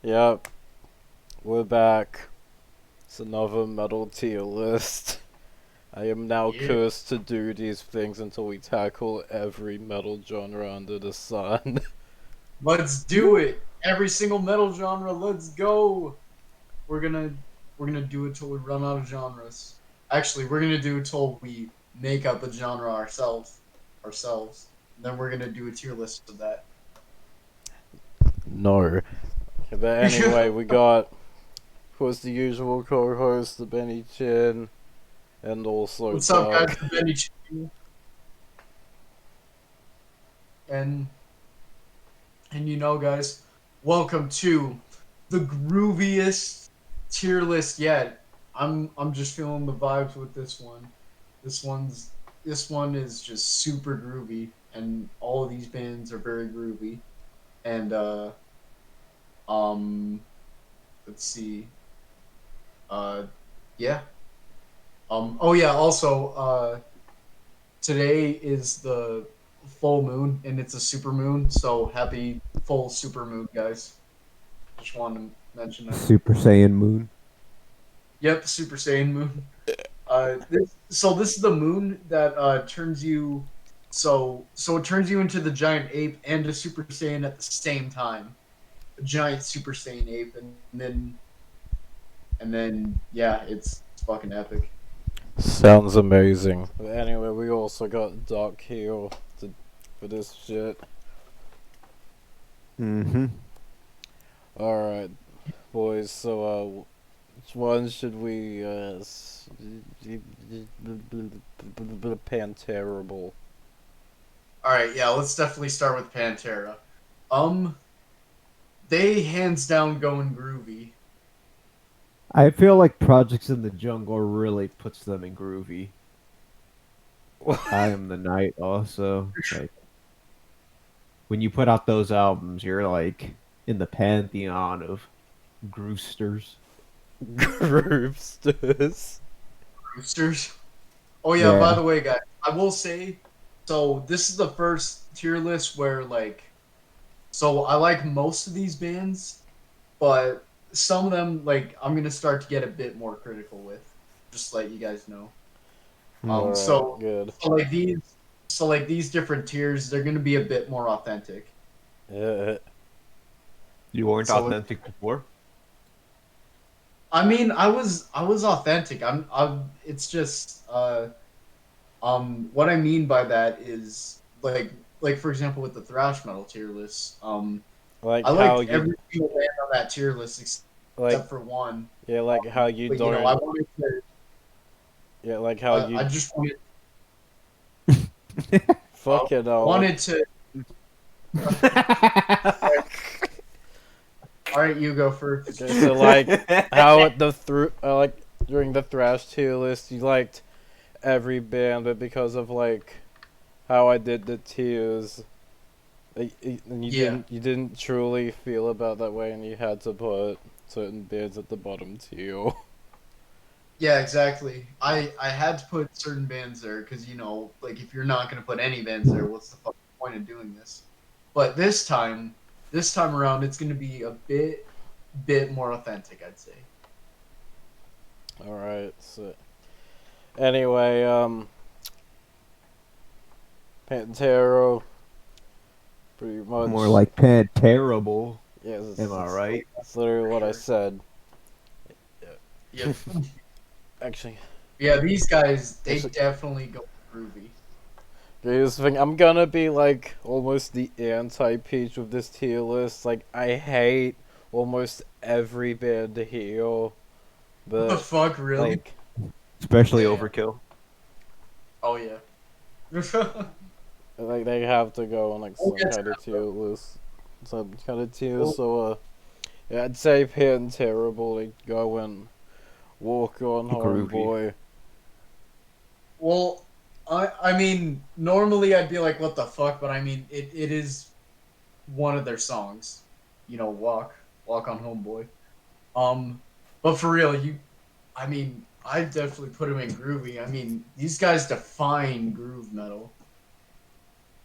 Yep, we're back. It's another metal tier list. I am now Yeah. cursed to do these things until we tackle every metal genre under the sun. Let's do it. Every single metal genre, let's go. We're gonna we're gonna do it till we run out of genres. Actually, we're gonna do it till we make up a genre ourselves. And then we're gonna do a tier list of that. No. But anyway, we got, of course, the usual co-host, the Benny Chin, and also What's up, Doug. guys? The Benny and guys, welcome to the grooviest tier list yet. I'm just feeling the vibes with this one. This one is just super groovy, and all of these bands are very groovy. And um, let's see, uh, yeah, oh yeah. Also, today is the full moon, and it's a super moon. So happy full super moon, guys. Just wanted to mention that. Super Saiyan Moon. Yep, Super Saiyan moon. This is the moon that turns you so it turns you into the giant ape and a Super Saiyan at the same time. A giant Super Saiyan ape, and then yeah, it's fucking epic. Sounds amazing. But anyway, we also got Doc here for this shit. Mm-hmm. Alright, boys, so, which one should we, Panterable. All right, yeah, let's definitely start with Pantera. Um, they hands down going groovy. I feel like Projects in the Jungle really puts them in groovy. I Am the Night also. Like when you put out those albums, you're like in the pantheon of groovsters. Groupsters. Roosters. Oh yeah, by Yeah. the way, guys, I will say, so this is the first tier list where so I like most of these bands, but some of them I'm gonna start to get a bit more critical with. Just to let you guys know. Um, Alright, so good. so like these so like these different tiers, they're gonna be a bit more authentic. Yeah. You weren't So authentic before? I mean, I was authentic. I'm. It's just what I mean by that is like for example with the thrash metal tier list. Like I how liked you, every single band on that tier list like, except for one. yeah, like how you But I don't, wanted to. yeah, like how I you, just wanted. fucking I hell, like, wanted to. All right, you go first. okay, so like, how at the like, during the thrash tier list, you liked every band, but because of, like, how I did the tiers, and Yeah. you didn't truly feel about that way, and you had to put certain bands at the bottom tier. Yeah, exactly. I had to put certain bands there because like if you're not gonna put any bands there, what's the fucking point of doing this? But this time around, it's gonna be a bit more authentic, I'd say. Alright, so anyway, Pantero, pretty More much. like Pan-terrible. Yeah, Am I Oh, right? yeah, it's literally for what I sure. said. Yeah. Yep. Actually, Yeah, these guys they actually, definitely go groovy. here's the thing. I'm gonna be like almost the anti-Peach of this tier list. Like, I hate almost every band here, What the but fuck, really? like, Especially Damn. Overkill. Oh yeah. like they have to go on like We'll some get to kind of that, tier bro. list, some kind of tier. Well, So yeah, I'd say Pantera, like, go and walk on, Groovy. homeboy. well, I mean, normally I'd be like, what the fuck, but I mean, it is one of their songs. Walk on Homeboy. Um, but for real, I mean, I definitely put him in groovy. I mean, these guys define groove metal.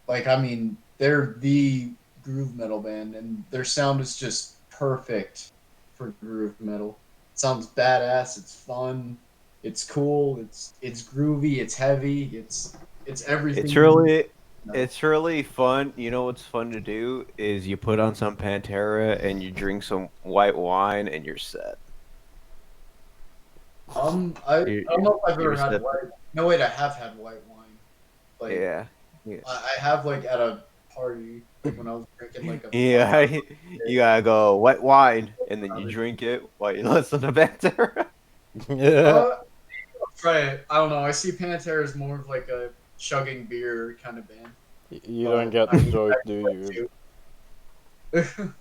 Like, I mean, they're the groove metal band, and their sound is just perfect for groove metal. It sounds badass. It's fun. It's cool. It's groovy. It's heavy. It's everything It's you need. really Metal. it's really fun. You know what's fun to do is you put on some Pantera and you drink some white wine and you're set. I don't know if I've ever You're had set. white. No, wait, I have had white wine. Like Yeah. Yeah. I have like at a party, like when I was drinking like a fuck Yeah, you gotta go white wine and then you ton. drink it while you listen to Pantera. Yeah. Uh, right. I don't know. I see Pantera as more of like a chugging beer kind of band, You don't but get I the mean, joke, do I you? like too.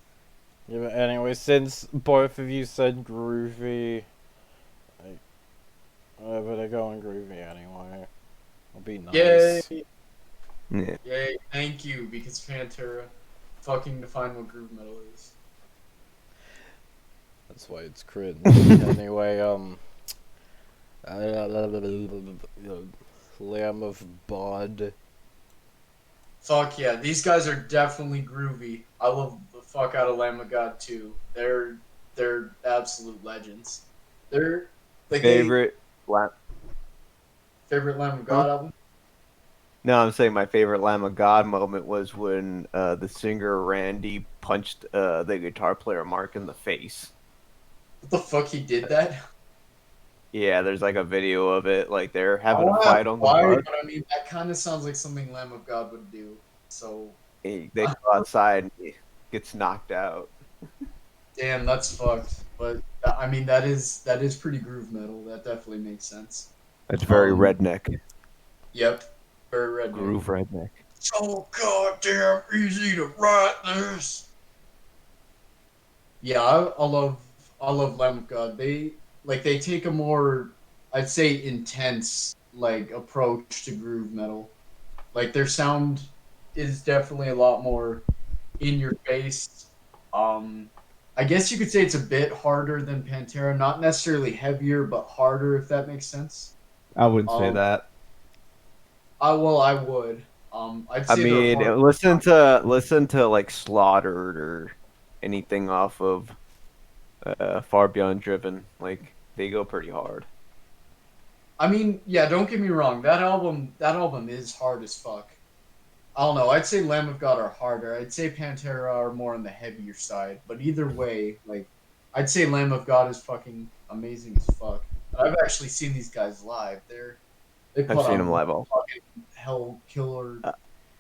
Yeah, but anyway, since both of you said groovy, I better go on groovy anyway. I'll be Yay! nice. Yeah. Yay! Thank you, because Pantera fucking define what groove metal is. That's why it's cringe. Anyway, Lamb of Bod. Fuck yeah, these guys are definitely groovy. I love the fuck out of Lamb of God too. They're absolute legends. They're like they Favorite lamb? favorite Lamb of Huh? God album. No, I'm saying my favorite Lamb of God moment was when the singer Randy punched the guitar player Mark in the face. What the fuck he did that? Yeah, there's like a video of it. Like they're I having a want to ask fight on the why, bus. but I mean that kind of sounds like something Lamb of God would do. So They go outside and he gets knocked out. damn, that's fucked. But I mean that is pretty groove metal. That definitely makes sense. That's very Um, redneck. yep, very redneck. Groove redneck. So goddamn easy to write this. Yeah, I love Lamb of God. They take a more I'd say intense like approach to groove metal. Like their sound is definitely a lot more in your face. Um I guess you could say it's a bit harder than Pantera, not necessarily heavier, but harder if that makes sense. I wouldn't say Um that. I would. I'd I say they're mean, hard. listen to like Slaughtered or anything off of Far Beyond Driven. Like they go pretty hard. I mean, yeah, don't get me wrong. That album is hard as fuck. I don't know. I'd say Lamb of God are harder. I'd say Pantera are more on the heavier side. But either way, like, I'd say Lamb of God is fucking amazing as fuck. I've actually seen these guys live. They I've put seen on them one live also. fucking hell killer, Uh,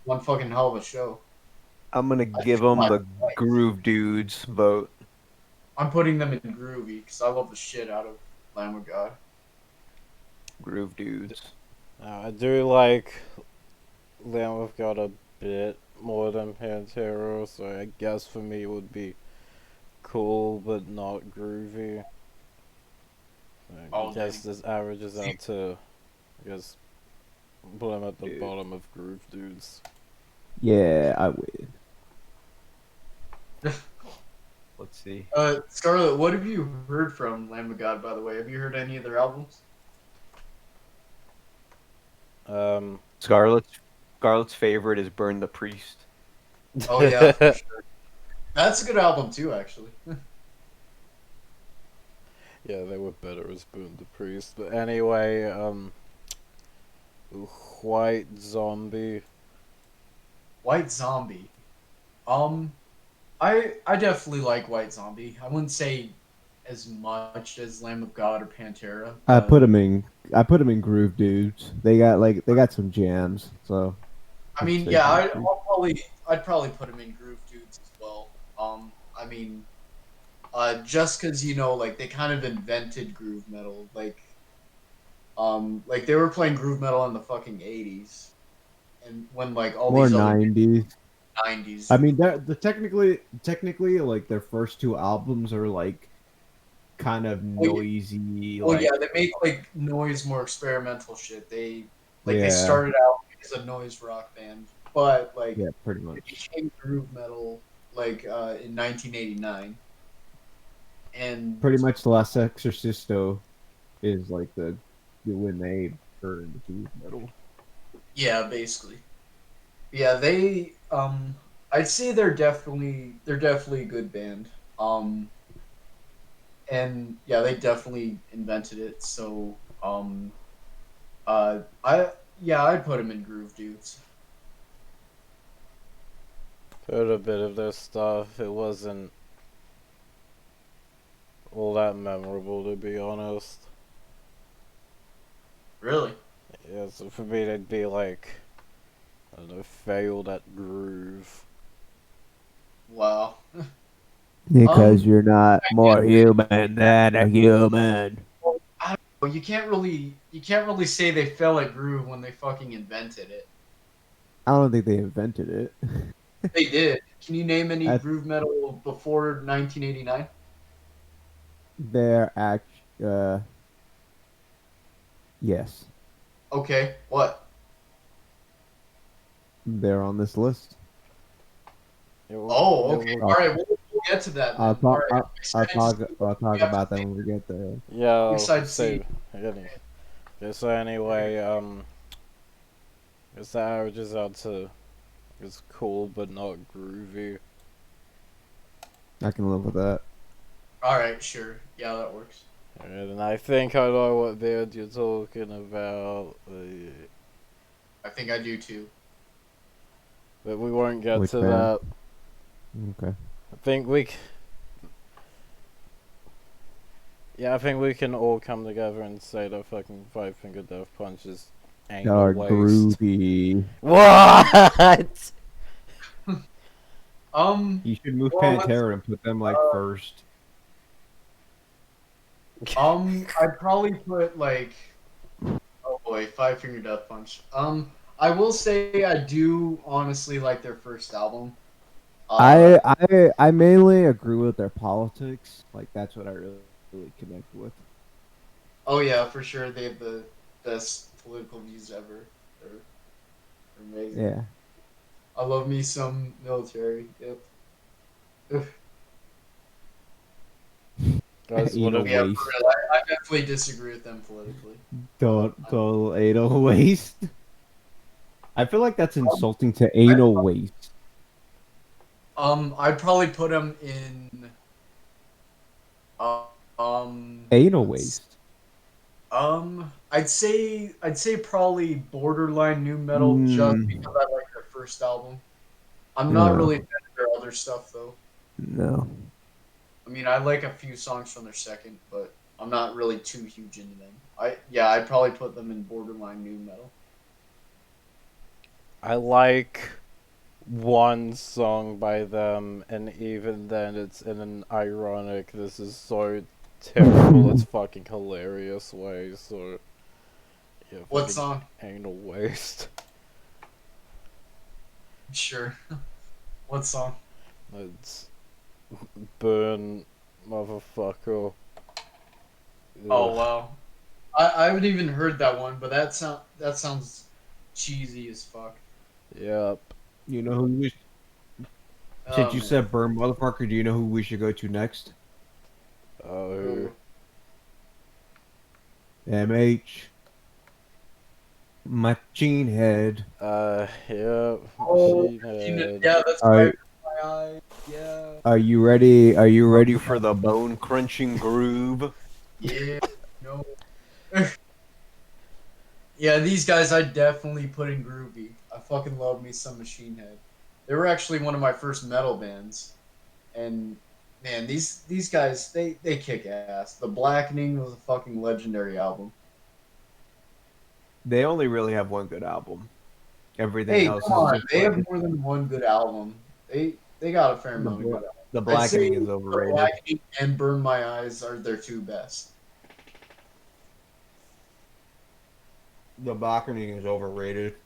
one fucking hell of a show. I'm gonna I give think them my the life. Groove Dudes vote. I'm putting them in groovy because I love the shit out of Lamb of God. Groove Dudes. I do like Lamb of God a bit more than Pantera, so I guess for me it would be cool but not groovy. I All day. guess this averages See, out to, I guess, put them at the Dude. bottom of groove dudes. Yeah, I win. Let's see. Scarlett, what have you heard from Lamb of God, by the way? Have you heard any of their albums? Um, Scarlett's favorite is Burn the Priest. Oh yeah, for sure. That's a good album too, actually. yeah, they were better as Boone the Priest. But anyway, White Zombie. White Zombie. Um, I definitely like White Zombie. I wouldn't say as much as Lamb of God or Pantera, I put but them in. I put them in Groove Dudes. They got some jams. So I I'd mean, say yeah, Groove Dudes. I'd probably put them in Groove Dudes as well. I mean, just because like they kind of invented groove metal, like they were playing groove metal in the fucking 80s, and when like all More these other 90s. 90s. I mean, technically like their first two albums are like kind of Well, noisy, Well, yeah, like they make like noise, more experimental shit. They yeah, started out as a noise rock band, but like yeah, pretty it much. became groove metal like in 1989. And Pretty much the last Exorcisto is like the when they turned into metal. yeah, basically, yeah, I'd say they're definitely a good band. Um, and yeah, they definitely invented it. So I yeah, I'd put him in groove dudes. Heard a bit of their stuff. It wasn't all that memorable, to be honest. Really? Yeah, so for me, they'd be like, I don't know, failed at groove. Wow. Because Um, you're not more human than a human. I don't know. You can't really say they fell at groove when they fucking invented it. I don't think they invented it. They did. Can you name any That's groove metal before 1989? their act. Yes, Okay, what? they're on this list. It will, Oh, it okay. will, All right, we'll get to that I'll then. All talk. right, I'm excited to see what I'll we talk have to about that say. when we get there. yeah, I'm excited to see. say, again. Yeah, so anyway, guess the averages out to, it's cool but not groovy. I can live with that. All right, sure. Yeah, that works. And I think I know what band you're talking about. I think I do too. But we won't get Which to band? that. Okay. I think yeah, I think we can all come together and say that fucking Five Finger Death Punch is anal Are waste. groovy. What? You should move Well, let's. Pantera and put them like first. I'd probably put like. Oh boy, Five Finger Death Punch. I will say I do honestly like their first album. Uh, I mainly agree with their politics. Like that's what I really connect with. oh yeah, for sure. They have the best political views ever. They're amazing. Yeah. I love me some military. Yep. Ugh. Guys, what Anal if Yeah, for waste. real. I definitely disagree with them politically. Total anal waste. I feel like that's insulting to anal waste. I'd probably put them in. Uh, Anal let's. waste. I'd say probably borderline new metal just because Mm, I like their first album. I'm not no, really a fan of their other stuff though. no. I mean, I like a few songs from their second, but I'm not really too huge into them. I'd probably put them in borderline new metal. I like one song by them, and even then it's in an ironic, this is so terrible, it's fucking hilarious way, so yeah, What fucking song? anal waste. Sure. What song? It's burn, motherfucker. Oh Ugh. wow. I haven't even heard that one, but that sounds cheesy as fuck. Yep. You know who we Oh since you man. said burn motherfucker, do you know who we should go to next? Oh. MH. Machine Head. Yep. Oh, Machine Head. yeah, that's Are right. My eye. Yeah. are you ready? Are you ready for the bone crunching groove? Yeah. No. Yeah, these guys I definitely put in groovy. I fucking love me some Machine Head. They were actually one of my first metal bands, and man, these guys they kick ass. The Blackening was a fucking legendary album. They only really have one good album. Everything Hey, else come is on, just they have like more than one good album. They got a fair the amount of bla- good albums. the I'd say blackening is The overrated. Blackening and Burn My Eyes are their two best. The blackening is overrated.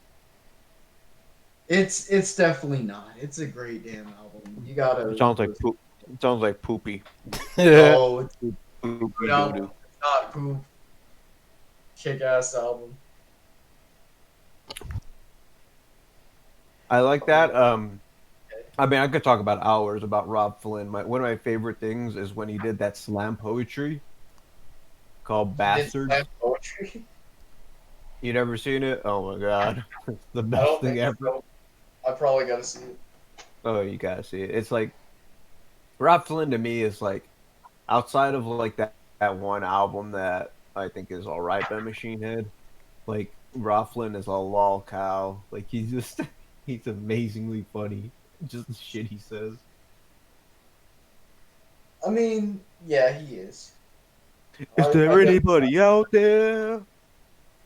It's definitely not. It's a great damn album. You gotta It sounds like listen. poop. It sounds like poopy. No, it's a Poopy good doo album. doo. It's not poop. Kick ass album. I like Oh, that. I mean, I could talk about hours about Rob Flynn. One of my favorite things is when he did that slam poetry called he did slam Bastards. poetry. You never seen it? Oh my god, it's the I best don't thing think ever. so. I probably gotta see it. Oh, you gotta see it. It's like Rob Flynn to me is like outside of like that one album that I think is all right by Machine Head. Like Rob Flynn is a lol cow. Like he's just he's amazingly funny. Just the shit he says. I mean, yeah, he is. Is I there guess. anybody out there?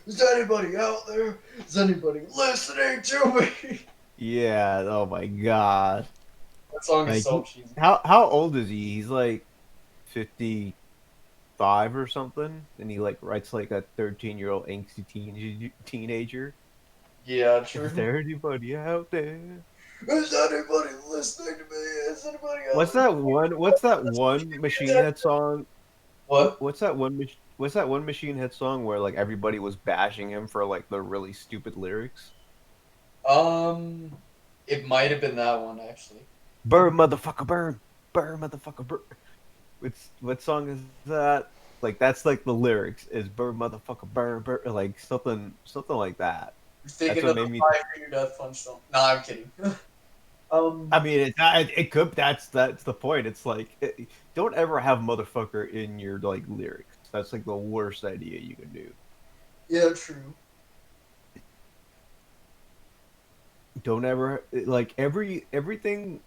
Is anybody out there? Is anybody listening to me? Yeah. Oh my god. That song is Like so cheesy. how old is he? He's like 55 or something, and he like writes like a 13-year-old angsty teenager. Yeah, Is true. there anybody out there? Is anybody listening to me? Is anybody out What's there? that one? What's that one Machine Head song? What? What's that one? What's that one Machine Head song where like everybody was bashing him for like the really stupid lyrics? Um, it might have been that one actually. Burn, motherfucker, burn, motherfucker, burn. What song is that? Like that's like the lyrics is burn, motherfucker, burn, like something like that. You're That's thinking what of the made me. Five Finger Death Punch song. Nah, I'm kidding. I mean, it could. That's the point. It's like don't ever have motherfucker in your like lyrics. That's like the worst idea you can do. Yeah, true. Don't ever like everything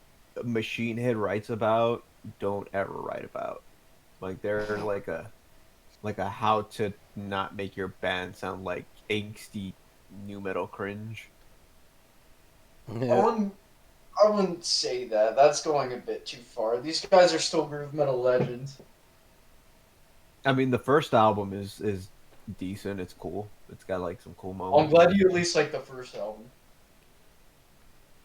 Machine Head writes about. Don't ever write about. Like they're like a how to not make your band sound like angsty new metal cringe. I Yeah. wouldn't. I wouldn't say that. That's going a bit too far. These guys are still groove metal legends. I mean, the first album is decent. It's cool. It's got like some cool I'm moments. glad you at least like the first album.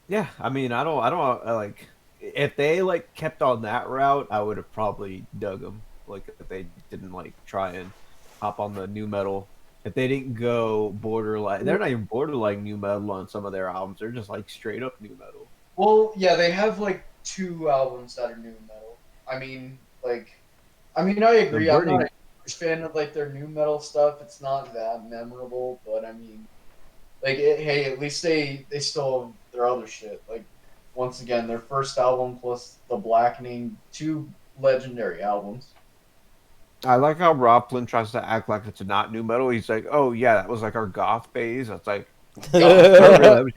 Yeah, I mean, I don't like if they like kept on that route, I would have probably dug them. Like if they didn't like try and hop on the new metal. If they didn't go borderline, they're not even borderline new metal on some of their albums. They're just like straight up new metal. Well, yeah, they have like two albums that are new metal. I mean, like, I The agree. I'm not a burning, huge fan of like their new metal stuff. It's not that memorable, but I mean, like, hey, at least they still have their other shit. Like, once again, their first album plus the Blackening, two legendary albums. I like how Rob Flynn tries to act like it's not new metal. He's like, "Oh yeah, that was like our goth phase." It's like, God, no, really,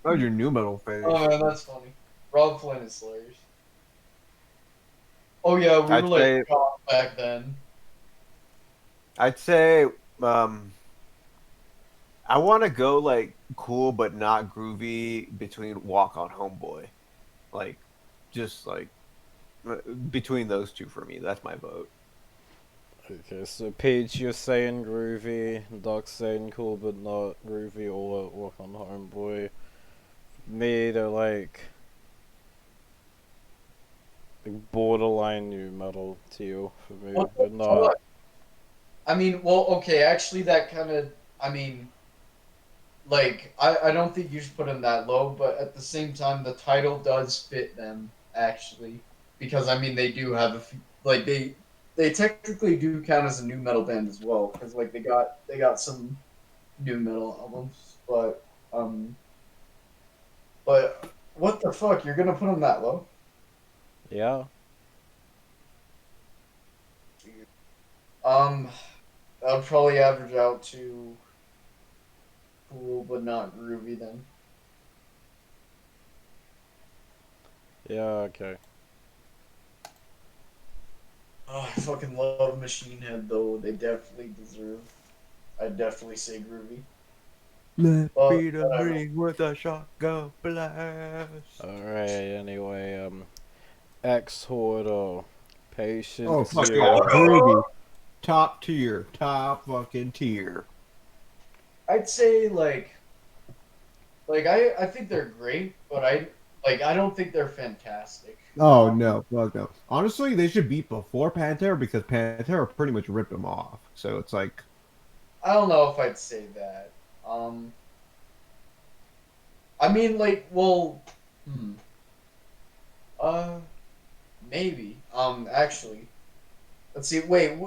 that was your new metal phase. oh man, that's funny. Rob Flynn is hilarious. Oh yeah, we were I'd like say, goth back then. I'd say, um, I want to go like cool but not groovy between Walk on Homeboy, like just like between those two for me. That's my vote. Okay, so Peach, you're saying groovy, Doc's saying cool but not groovy, all at Walk on Homeboy. Me, they're like borderline new metal to you for me, What the but not. fuck? I mean, well, okay, actually, that kind of, I mean, like, I don't think you should put them that low, but at the same time, the title does fit them, actually. Because, I mean, they do have a few, like, they technically do count as a new metal band as well, because, like, they got some new metal albums, um, but what the fuck? You're gonna put them that low? Yeah. Um, that would probably average out to cool, but not groovy then. Yeah, okay. Oh, I fucking love Machine Head though. They definitely deserve. I definitely say groovy. Left But feet a whatever. ring with a shotgun blast. Alright, anyway, X Hoarder, Oh Patient fuck yeah, Zero. groovy, top tier, top fucking tier. I'd say I think they're great, but I don't think they're fantastic. Oh no, fuck no. Honestly, they should beat before Pantera because Pantera pretty much ripped them off. So it's like, I don't know if I'd say that. Um, I mean like well, hmm, uh, maybe. Actually, let's see. Wait.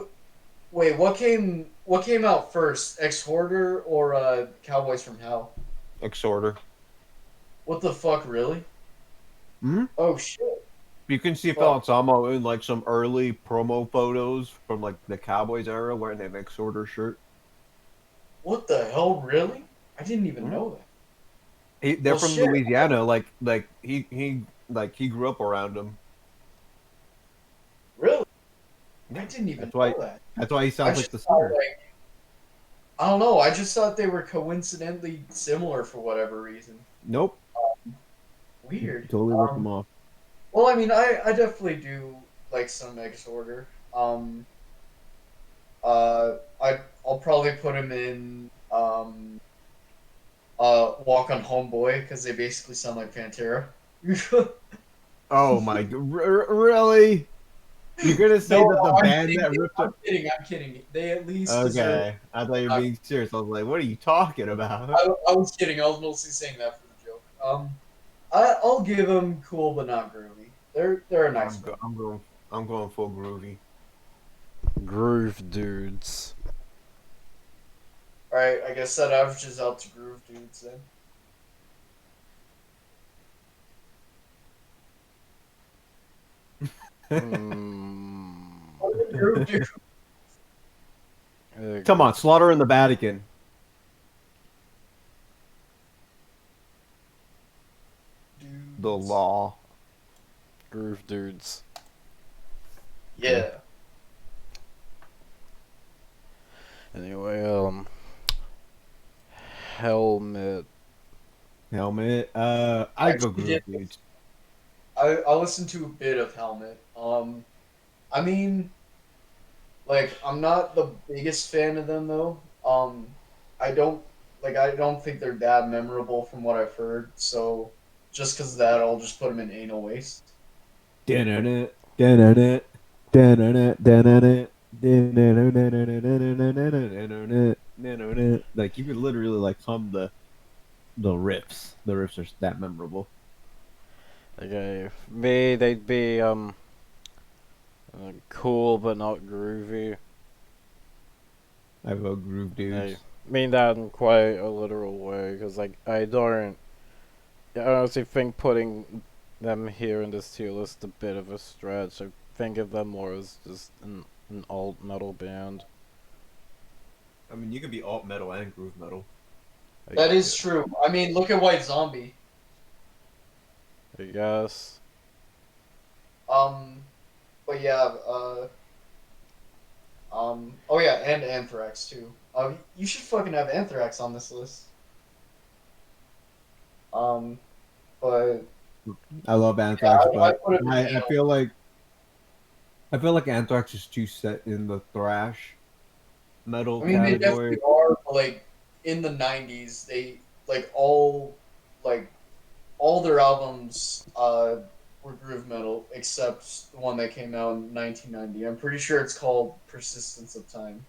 What came out first? Ex Hoarder or Cowboys from Hell? exhorter. What the fuck, really? Hmm? Oh shit. You can see Fuck. Felizamo in like some early promo photos from like the Cowboys era wearing that mix order shirt. What the hell, really? I didn't even Mhm. know that. They're Well, from shit. Louisiana. He grew up around them. Really? I Yeah, didn't even that's why know that. he I sounds like just the thought singer. like I don't know. I just thought they were coincidentally similar for whatever reason. Nope, Weird. totally ripped them off. Well, I mean, I definitely do like some X Order. I'll probably put him in Walk on Homeboy because they basically sound like Pantera. Oh my, really? You're gonna say No, that the I'm band kidding. that ripped it? I'm kidding. I'm kidding. They at least deserve. Okay, I thought you were being serious. I was like, what are you talking about? I was kidding. I was mostly saying that for the joke. I'll give them cool but not groovy. They're a nice band. I'm going full groovy. Groove dudes. All right, I guess that averages out to groove dudes then. Mm. Groove dudes. Come on, Slaughter in the Vatican. The law. Groove dudes. Yeah. Anyway, helmet. Helmet. I I go actually groove did. dudes. I listened to a bit of Helmet. I mean, like, I'm not the biggest fan of them though. I don't I don't think they're that memorable from what I've heard. So just because of that, I'll just put them in anal waste. Dun-dun-dun, dun-dun-dun, dun-dun-dun, dun-dun-dun, dun-dun-dun. Like you could literally like hum the riffs. The riffs are that memorable. Okay, me, they'd be cool but not groovy. I vote groove I dudes. mean that in quite a literal way, because like I honestly think putting them here in this tier list is a bit of a stretch. I think of them more as just an alt metal band. I mean, you could be alt metal and groove metal. I, That gu- is true. I mean, look at White Zombie. I guess. Um, but yeah. Oh yeah, and Anthrax too. You should fucking have Anthrax on this list. Um, but I love yeah, Anthrax, I but put him in I anal. I feel like Anthrax is too set in the thrash metal I mean, they category. definitely are, but like in the '90s, they like like all their albums were groove metal except the one that came out in 1990. I'm pretty sure it's called Persistence of Time.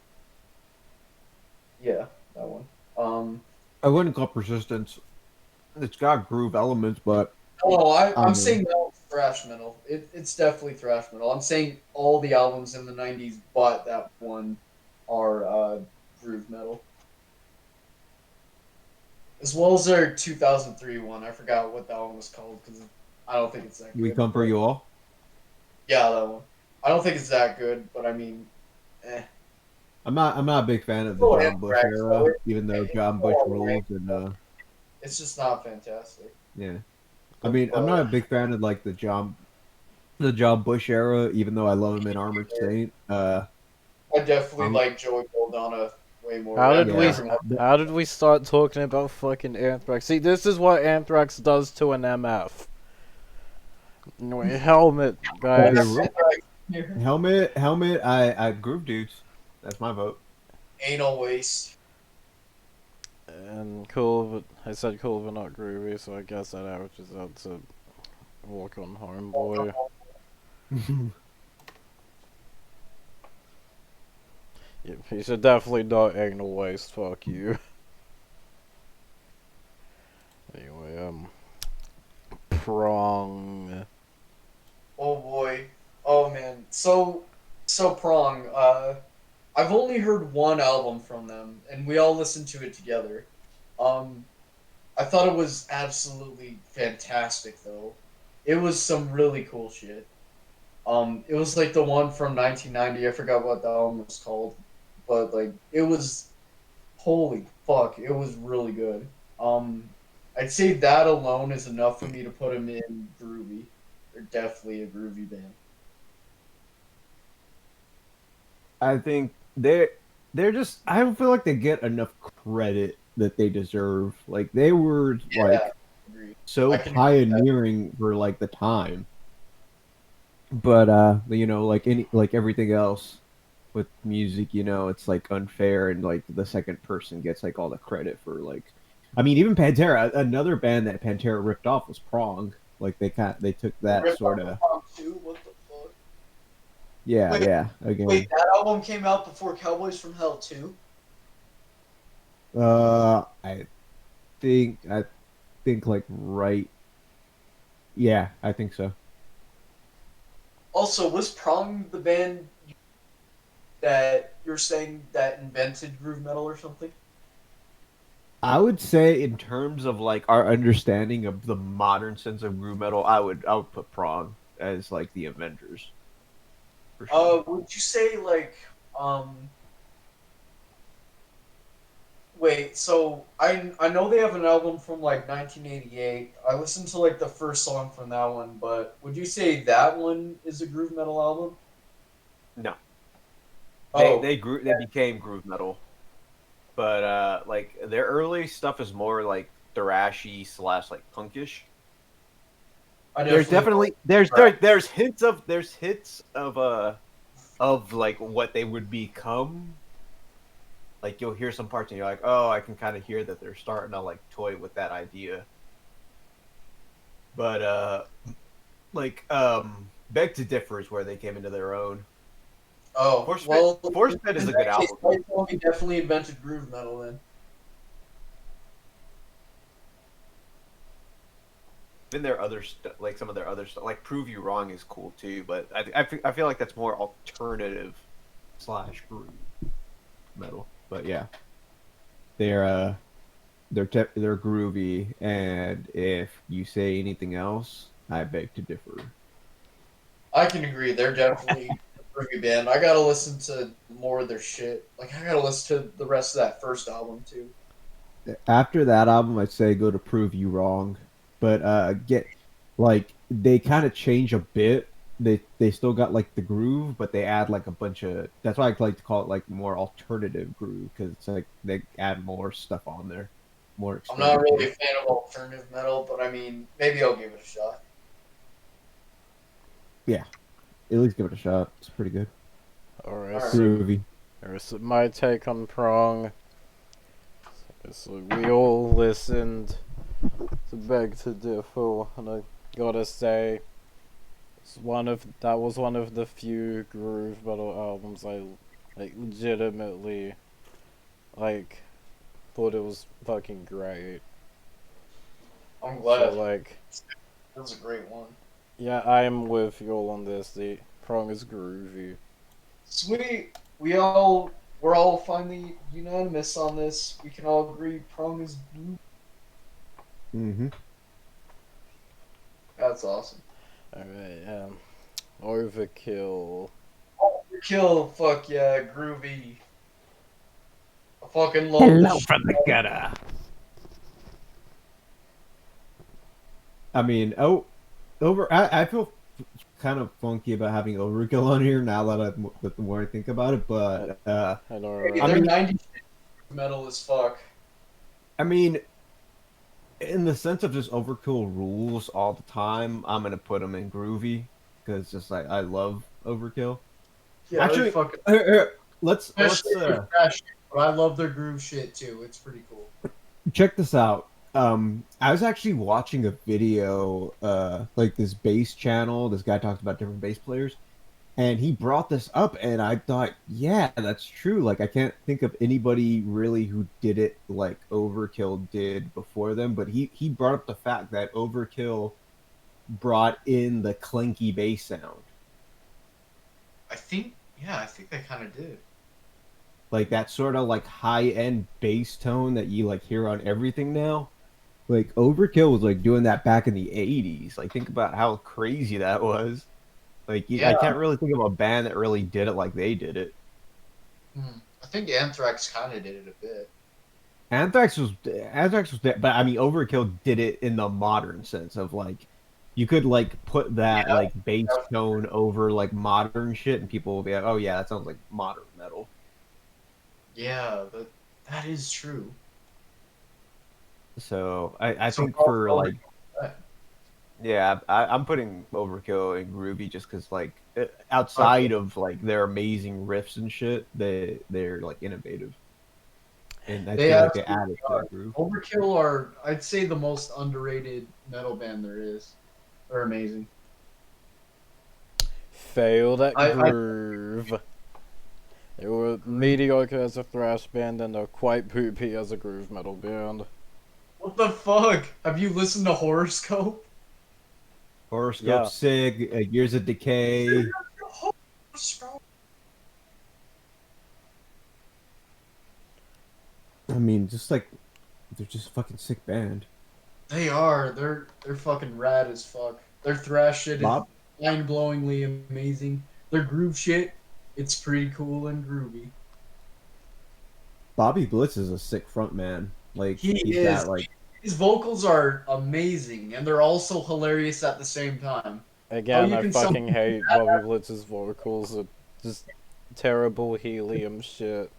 Yeah, that one. Um, I wouldn't call Persistence. It's got groove elements, but no, I I'm don't know. saying no, it's thrash metal. It's definitely thrash metal. I'm saying all the albums in the '90s, but that one are groove metal. As well as their 2003 one. I forgot what that one was called because I don't think it's that We good. come for But you all. yeah, that one. I don't think it's that good, but I mean, eh. I'm not a big fan of the Oh, John Bush Anthrax, though. era, even though It's John Bush all right. rules and It's just not fantastic. yeah. I mean, I'm not But a big fan of like the John Bush era, even though I love him in Armored Saint. I definitely Um, like Joey Goldana way more. yeah, Everyone. How did we start talking about fucking Anthrax? See, this is what Anthrax does to an MF. Anyway, helmet, okay, guys. helmet. I groove dudes. That's my vote. Anal waste. And cool, but I said cool but not groovy, so I guess that averages out to walk on homeboy. Yeah, he should definitely not anal waste. Fuck you. Anyway, prong. Oh boy. Oh man. So prong. I've only heard one album from them, and we all listened to it together. Um, I thought it was absolutely fantastic, though. it was some really cool shit. It was like the one from 1990. I forgot what the album was called, but like it was holy fuck, it was really good. I'd say that alone is enough for me to put him in groovy. They're definitely a groovy band. I think they're just I don't feel like they get enough credit that they deserve. Like they were Yeah, like agreed. I so can agree with that. pioneering for like the time. But you know, like any like everything else with music, you know, it's like unfair and like the second person gets like all the credit for like I mean even Pantera, another band that Pantera ripped off was Prong. Like they took They that ripped off sort the of Prom too. What the fuck? yeah, Wait, yeah, wait, again. that album came out before Cowboys from Hell too. I I think like right yeah, I think so. Also, was Prong the band that you're saying that invented groove metal or something? I would say in terms of like our understanding of the modern sense of groove metal, I would put Prong as like the Avengers for sure. Would you say like um wait, so I know they have an album from like 1988. I listened to like the first song from that one, but would you say that one is a groove metal album? No, Oh, they became groove metal, but like their early stuff is more like thrashy slash like punkish. I There's definitely know. definitely there's hits of like what they would become. Like you'll hear some parts and you're like, oh, I can kind of hear that they're starting to like toy with that idea. But like Beg to Differ is where they came into their own. Oh, well, Force Fed is in a good that case, album I though. told me definitely invented groove metal then. Even their other stuff, like some of their other stuff, like Prove You Wrong is cool too. But I feel like that's more alternative slash groove metal. But yeah, they're they're groovy, and if you say anything else, I beg to differ. I can agree. They're definitely a groovy band. I gotta listen to more of their shit. Like I gotta listen to the rest of that first album too. After that album, I'd say go to Prove You Wrong, but get like they kind of change a bit. They still got like the groove, but they add like a bunch of. That's why I like to call it like more alternative groove because it's like they add more stuff on there, more I'm not really a experimental. fan of alternative metal, but I mean, maybe I'll give it a shot. Yeah, at least give it a shot. It's pretty good, Alright, All right. so groovy. here's my take on Prong. So we all listened to Beg to Differ, and I gotta say, that was one of the few groove metal albums I like legitimately like thought it was fucking great. I'm So glad. like, That was a great one. yeah, I'm with you all on this. The Prong is groovy. Sweet. We're all finally unanimous on this. We can all agree Prong is blue. Hmm. That's awesome. Alright, Overkill. Kill, fuck yeah, groovy. I fucking love Hello this. from the gutter. I mean, I feel kind of funky about having Overkill on here now that the more I think about it. I, But I know, Hey, I right? they're mean, 90s metal as fuck. I mean, in the sense of just Overkill rules all the time, I'm gonna put them in groovy because just like I love Overkill. Yeah, they're Actually, fucking. let's Especially their trash shit, but I love their groove shit too. It's pretty cool. check this out. I was actually watching a video, like this bass channel. This guy talks about different bass players, and he brought this up, and I thought, yeah, that's true. Like, I can't think of anybody really who did it like Overkill did before them, but he brought up the fact that Overkill brought in the clanky bass sound, I think they kind of did. like that sort of like high end bass tone that you like hear on everything now. Like Overkill was like doing that back in the '80s. Like think about how crazy that was. Like I Yeah, can't really think of a band that really did it like they did it. I think Anthrax kind of did it a bit. Anthrax was, but I mean Overkill did it in the modern sense of like you could like put that Yeah, like bass tone over like modern shit and people will be like, oh yeah, that sounds like modern metal. yeah, that is true. So I So think for like uh, yeah, I'm putting Overkill and Groovy just because like okay, outside of like their amazing riffs and shit, they're like innovative and I they feel like they absolutely added to are. that groove. Overkill are, I'd say, the most underrated metal band there is. They're amazing. Failed at I groove. They were Groove. mediocre as a thrash band and they're quite poopy as a groove metal band. What the fuck? Have you listened to Horoscope? Horoscope Yeah, Sig, Years of Decay. Horoscope. I mean, just like they're just a fucking sick band. They are. They're fucking rad as fuck. Their thrash shit is Bob mind-blowingly amazing. Their groove shit, it's pretty cool and groovy. Bobby Blitz is a sick front man. Like He he's is. got like His vocals are amazing, and they're also hilarious at the same time. How again, you I can sound fucking hate Bobby Blitz's vocals. Are just terrible helium shit.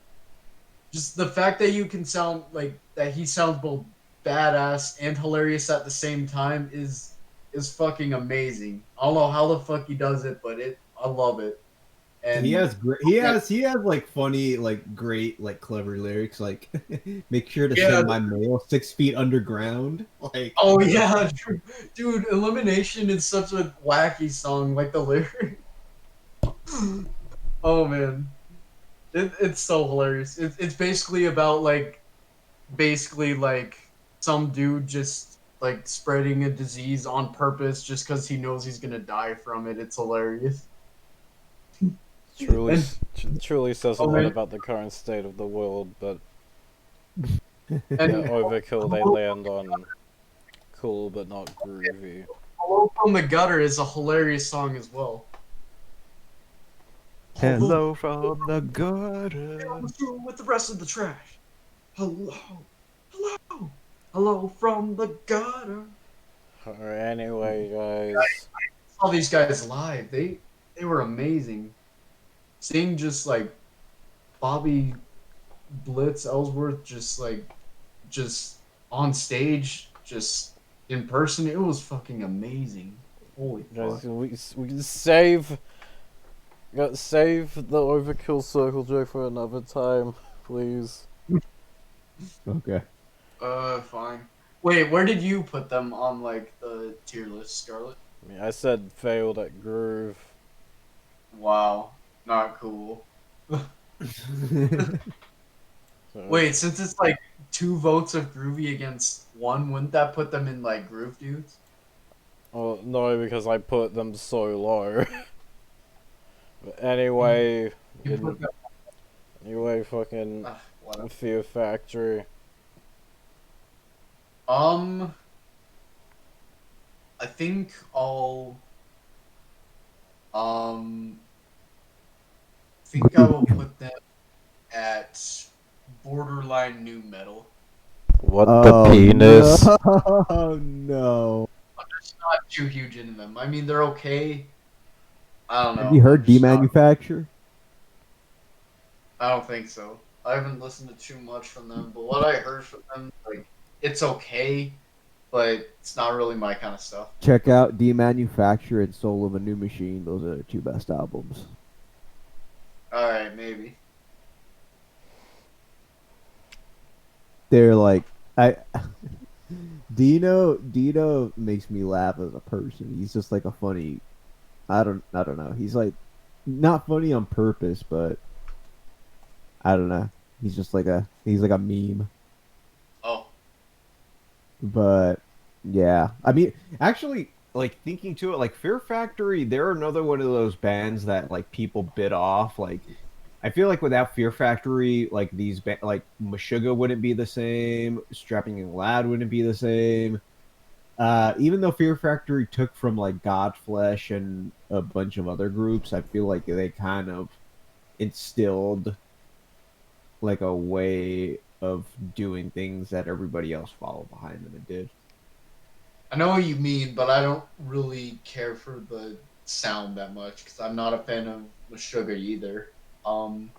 just the fact that you can sound like that he sounds both badass and hilarious at the same time is fucking amazing. I don't know how the fuck he does it, but it I love it. he And has great yeah, he has like funny like great like clever lyrics like make sure to yeah. send my mail 6 feet underground like Oh what the yeah, fuck. true. Dude, Elimination is such a wacky song, like the lyric. Oh man. It's so hilarious. It's basically about basically like some dude just like spreading a disease on purpose just because he knows he's gonna die from it. It's hilarious. Truly, And truly says a oh lot man, about the current state of the world. But yeah, and Overkill they land on cool but not groovy. Hello from the Gutter is a hilarious song as well. Hello, Hello from the gutter. through with the rest of the trash. Hello, hello, hello from the gutter. Or anyway, guys, Saw these guys live. They were amazing. Seeing just like Bobby Blitz Ellsworth just on stage, just in person, it was fucking amazing. Holy guys, fuck. we can save. Got save the Overkill circle joke for another time, please. Okay. Fine. Wait, where did you put them on like the tier list, Scarlet? I mean, I said failed at groove. Wow, not cool. So, Wait, since it's like two votes of Groovy against one, wouldn't that put them in like Groove Dudes? well, no, because I put them so low. But anyway, You put them, fucking whatever. Fear Factory. Um, I think um I will put them at borderline new metal. What the Oh penis? no, no. I'm just not too huge into them. I mean, they're okay. I don't Have you know. I'm heard just not. Demanufacture? I don't think so. I haven't listened to too much from them, but what I heard from them, like, it's okay, but it's not really my kind of stuff. Check out Demanufacture and Soul of a New Machine. Those are their two best albums. All right, maybe. They're like I Dino makes me laugh as a person. He's just like a funny I don't know. He's like not funny on purpose, but I don't know. He's like a meme. Oh, But yeah, I mean, actually, like thinking to it, like Fear Factory, they're another one of those bands that like people bit off. Like I feel like without Fear Factory, like like Meshuggah wouldn't be the same. Strapping Young Lad wouldn't be the same. Even though Fear Factory took from like Godflesh and a bunch of other groups, I feel like they kind of instilled like a way of doing things that everybody else followed behind them and did. I know what you mean, but I don't really care for the sound that much because I'm not a fan of Meshuggah either. Um,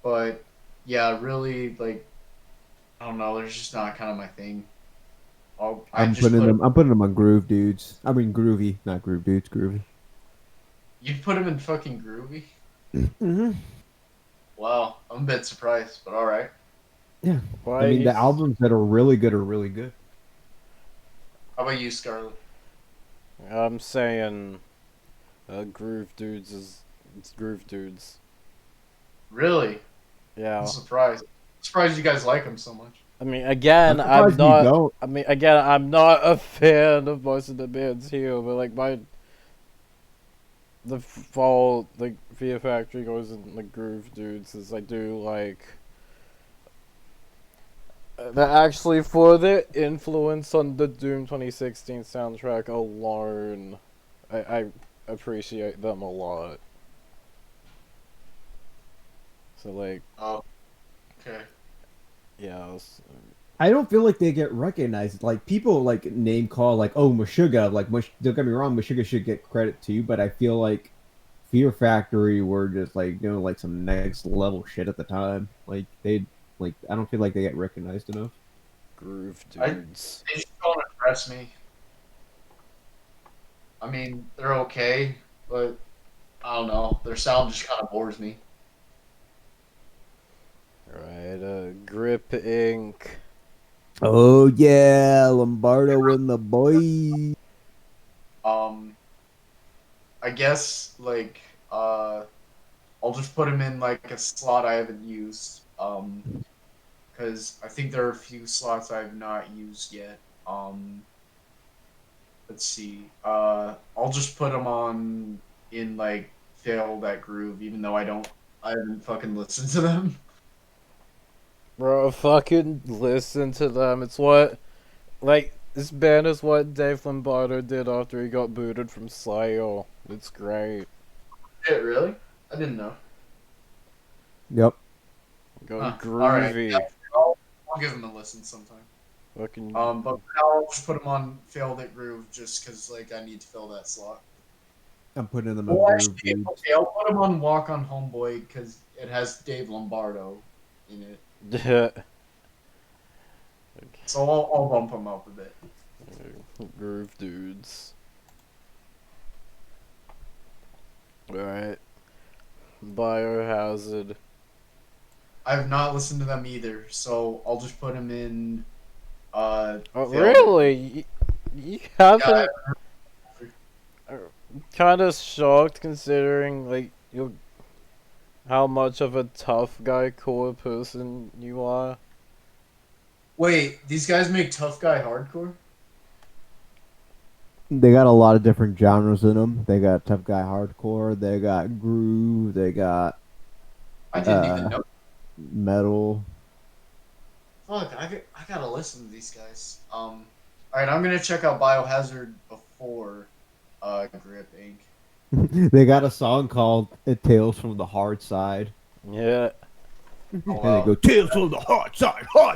but yeah, really, like I don't know, there's just not kind of my thing. I just put I'm putting them on Groove Dudes. I mean Groovy, not Groove Dudes. Groovy. you'd put him in fucking groovy. Hmm. Wow, I'm a bit surprised, but all right. Yeah. I Why mean, the he's albums that are really good are really good. How about you, Scarlet? I'm saying Groove Dudes is it's Groove Dudes. Really? I'm Yeah. surprised. Surprised you guys like him so much. I mean, I'm again, I'm surprised you not. don't. I mean, again, I'm not a fan of most of the bands here, but like the fall like Fear Factory goes in like Groove Dudes is I do like. That actually, for their influence on the Doom 2016 soundtrack alone, I appreciate them a lot. So like, Oh, okay. yeah, I don't feel like they get recognized. Like people like name call like, oh, Meshuggah. Like, don't get me wrong, Meshuggah should get credit too. But I feel like Fear Factory were just like doing like some next level shit at the time. Like I don't feel like they get recognized enough. Groove I Dudes. They just don't impress me. I mean, they're okay, but I don't know. Their sound just kind of bores me. Right, Grip Inc. Oh yeah, Lombardo and the boy. Um, I guess like I'll just put him in like a slot I haven't used. Because I think there are a few slots I have not used yet. Let's see. I'll just put him on in like Fail That Groove, even though I haven't fucking listened to them. Bro, fucking listen to them. It's what, like, this band is what Dave Lombardo did after he got booted from Slayer. It's great. Shit, really? I didn't know. Yep. Go Huh. All right. Yeah, groovy. I'll give him a listen sometime. Fucking. But I'll just put him on Fail That Groove just because like I need to fill that slot. I'm putting them on Well, Groove actually, Dudes. okay, I'll put him on Walk on Homeboy because it has Dave Lombardo in it. So I'll bump him up a bit. Groove Dudes. Alright. Biohazard. I've not listened to them either, so I'll just put him in. Oh, Failed It. really? You Yeah, haven't. Kind of shocked considering, like, you how much of a tough guy core person you are. wait, these guys make tough guy hardcore? They got a lot of different genres in them. They got tough guy hardcore. They got groove. They got I didn't even uh know. metal. Fuck, I gotta listen to these guys. All right, I'm gonna check out Biohazard before Grip Inc. They got a song called "Tales from the Hard Side," Yeah. Oh and they wow, go "Tales from the hard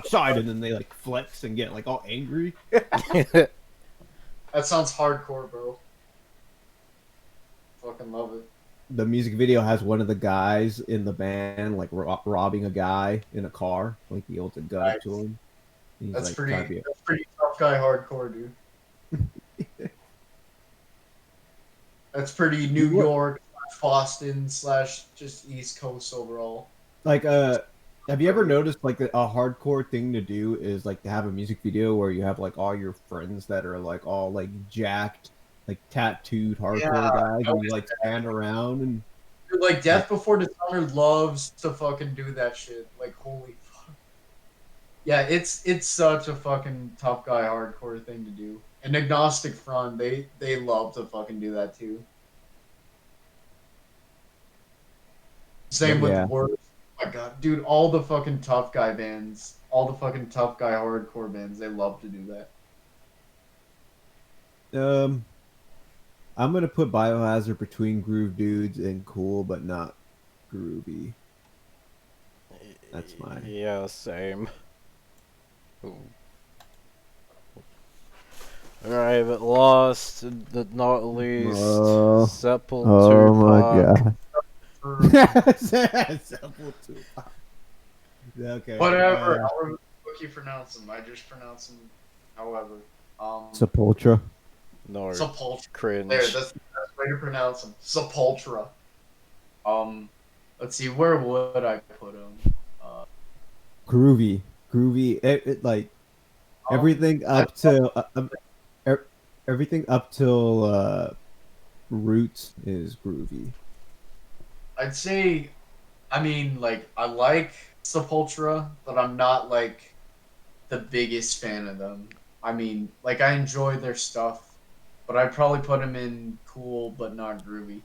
side," and then they like flex and get like all angry. that sounds hardcore, bro. Fucking love it. The music video has one of the guys in the band like robbing a guy in a car. Like he holds a gun up to Nice. him. He's like trying to be. That's pretty tough guy hardcore, dude. That's pretty New What? York, Boston slash just East Coast overall. Like have you ever noticed like a hardcore thing to do is like to have a music video where you have like all your friends that are like all like jacked, like tattooed Yeah, hardcore guys, I and you always like stand around and dude, like like Death Before Dishonor loves to fucking do that shit. Like holy fuck. Yeah, it's such a fucking tough guy hardcore thing to do. And Agnostic Front, they love to fucking do that too. Same with Yeah. Worst. Oh my god, dude, all the fucking tough guy bands, all the fucking tough guy hardcore bands, they love to do that. Um, I'm gonna put Biohazard between Groove Dudes and Cool, but not Groovy. That's my. Yeah, same. Alright, but last but not least, Oh, Sepultura oh my Tupac. god. Or Sepultura. Okay. whatever, however the fuck you pronounce them. I just pronounce them however. Sepultura. No, Sepultura. There, cringe. that's the best way to pronounce them. Sepultura. Let's see, where would I put them? Groovy. Groovy. Like everything I, up to everything up till Roots is groovy. I'd say, I mean, like, I like Sepultura, but I'm not, like, the biggest fan of them. I mean, like, I enjoy their stuff, but I'd probably put them in cool, but not groovy.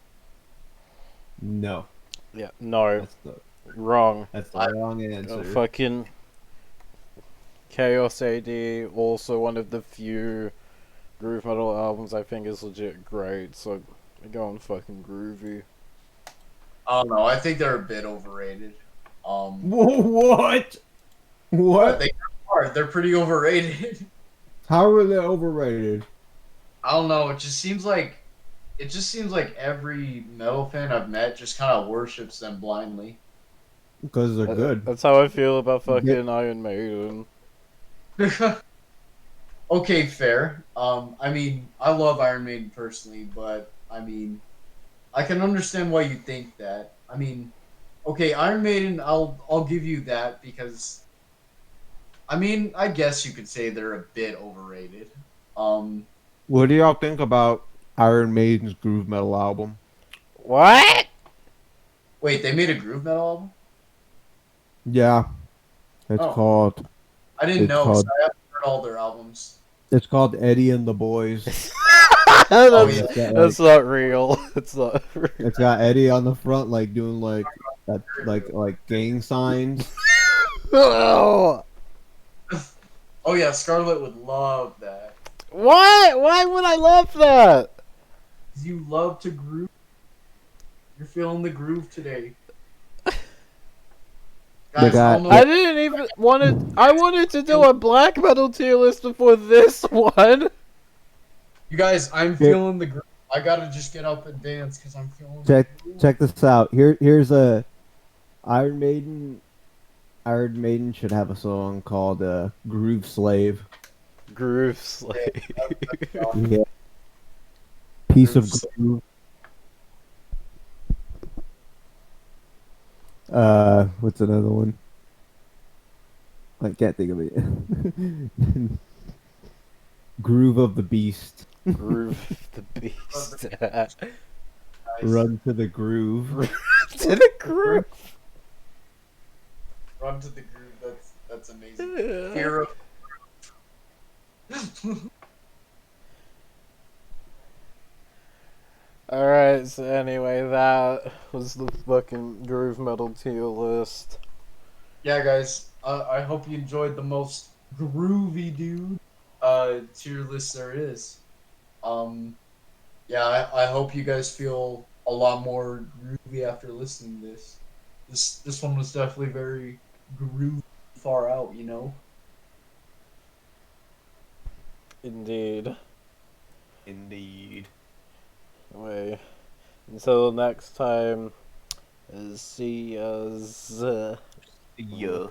No, Yeah, no, that's the wrong. wrong answer. Fucking Chaos AD, also one of the few groove metal albums I think is legit great, so I go on fucking groovy. I don't know. I think they're a bit overrated. What? What? They are. They're pretty overrated. How are they overrated? I don't know. It just seems like every metal fan I've met just kind of worships them blindly. Because they're good. That's how I feel about Yeah. fucking Iron Maiden. Okay, fair. I mean, I love Iron Maiden personally, but I mean, I can understand why you think that. I mean, okay, Iron Maiden, I'll give you that because I mean, I guess you could say they're a bit overrated. Um, What do y'all think about Iron Maiden's groove metal album? What? wait, they made a groove metal album? Yeah, it's Oh, called I didn't it's know. So called I haven't heard all their albums. it's called Eddie and the Boys. Oh that's, yeah, It's got, that's not real. It's not real. it's got Eddie on the front, like doing like gang signs. Oh. oh yeah, Scarlett would love that. What? Why would I love that? You love to groove. You're feeling the groove today. They Guys, I got don't know. I didn't even I wanted to do a black metal tier list before this one. You guys, I'm feeling the groove. I gotta just get up and dance because I'm feeling the groove. check this out. Here's a Iron Maiden. Iron Maiden should have a song called "Groove Slave." Groove Slave. Yeah, piece of Groove Slave. groove. What's another one? I can't think of it. Groove of the Beast. Groove the Beast. Nice. Run to the groove. To the groove. Run to the groove. That's amazing. Fear of. Alright, so anyway, that was the fucking groove metal tier list. Yeah, guys. I hope you enjoyed the most groovy dude tier list there is. Yeah, I hope you guys feel a lot more groovy after listening to this. This one was definitely very groovy far out, you know. Indeed. Indeed. Anyway, until next time, see us. Yeah.